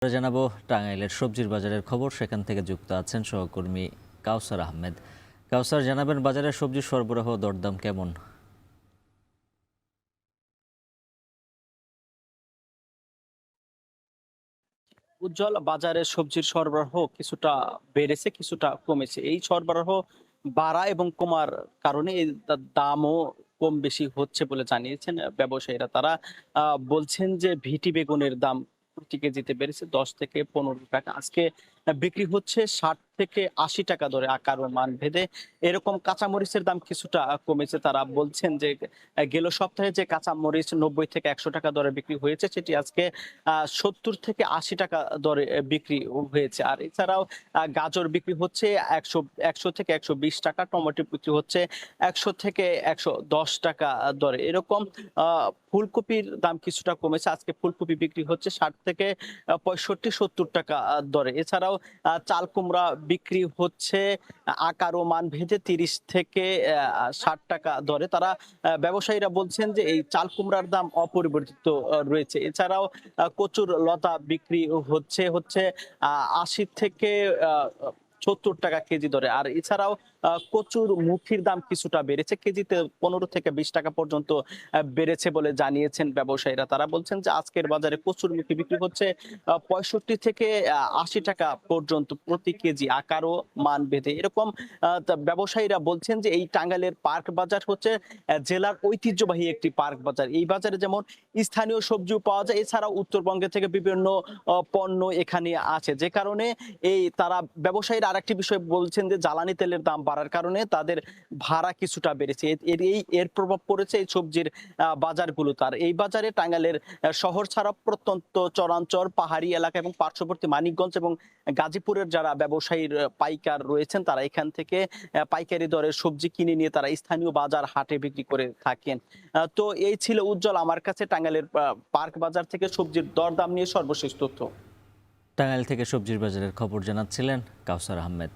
জানাবো টাঙ্গাইলের সবজির বাজারের খবর। সেখান থেকে যুক্ত আছেন সহকর্মী কাউসার আহমেদ। কাউসার, জানাবেন বাজারের সবজির সরবরাহ দরদাম কেমন? উজ্জ্বল, বাজারে সবজির সরবরাহ কিছুটা বেড়েছে, কিছুটা কমেছে। এই সরবরাহ বাড়া এবং কমার কারণে এই দামও কম বেশি হচ্ছে বলে জানিয়েছেন ব্যবসায়ীরা। তারা বলছেন যে ভিটি বেগুনের দাম প্রতি কেজিতে বেড়েছে ১০ থেকে ১৫ টাকা। আজকে বিক্রি হচ্ছে ৬০ থেকে ৮০ টাকা দরে আকার ও মান ভেদে। এরকম কাঁচামরিচের দাম কিছুটা কমেছে। তারা বলছেন যে গেল সপ্তাহে যে কাঁচামরিচ ৯০ থেকে ১০০ টাকা দরে বিক্রি হয়েছে, সেটি আজকে ৭০ থেকে ৮০ টাকা দরে বিক্রি হয়েছে। আর এছাড়াও গাজর বিক্রি হচ্ছে ১০০ থেকে ১২০ টাকা, টমেটো বিক্রি হচ্ছে ১০০ থেকে ১১০ টাকা দরে। এরকম আ ফুলকপির দাম কিছুটা কমেছে। আজকে ফুলকপি বিক্রি হচ্ছে ৬০ থেকে ৬৫-৭০ টাকা দরে। এছাড়াও চাল কুমড়া বিক্রি হচ্ছে আকার ও মান ভেদে ৩০ থেকে ৬০ টাকা দরে। তারা ব্যবসায়ীরা বলছেন যে এই চাল কুমড়ার দাম অপরিবর্তিত রয়েছে। এছাড়াও কচুর লতা বিক্রি হচ্ছে ৮০ থেকে আ ৭০ টাকা কেজি দরে। আর এছাড়াও কচুর মুখির দাম কিছুটা বেড়েছে। কেজিতে ১৫ থেকে ২০ টাকা পর্যন্ত বেড়েছে বলে জানিয়েছেন ব্যবসায়ীরা। তারা বলছেন যে আজকের বাজারে কচুর মুখি বিক্রি হচ্ছে ৬৫ থেকে ৮০ টাকা পর্যন্ত প্রতি কেজি আকার ও মান ভেদে। এরকম ব্যবসায়ীরা বলছেন যে এই টাঙ্গাইলের পার্ক বাজার হচ্ছে জেলার ঐতিহ্যবাহী একটি পার্ক বাজার। এই বাজারে যেমন স্থানীয় সবজিও পাওয়া যায়, এছাড়াও উত্তরবঙ্গে থেকে বিভিন্ন পণ্য এখানে আছে। যে কারণে তারা ব্যবসায়ীরা আরেকটি বিষয় বলছেন যে জ্বালানি তেলের দাম বাড়ার কারণে তাদের ভাড়া কিছুটা বেড়েছে। এর প্রভাব পড়েছে এই সবজির বাজারগুলোতে। আর এই বাজারে টাঙ্গাইলের শহর ছাড়া প্রত্যন্ত চরাঞ্চল, পাহাড়ি এলাকা এবং পার্শ্ববর্তী মানিকগঞ্জ এবং গাজীপুরের যারা ব্যবসায়ীর পাইকার রয়েছেন, তারা এখান থেকে পাইকারি দরে সবজি কিনে নিয়ে তারা স্থানীয় বাজার হাটে বিক্রি করে থাকেন। তো এই ছিল উজ্জ্বল আমার কাছে টাঙ্গাইলের পার্ক বাজার থেকে সবজির দরদাম নিয়ে সর্বশেষ তথ্য। টাঙ্গাইল থেকে সবজির বাজারের খবর জানাচ্ছিলেন কাউসার আহমেদ।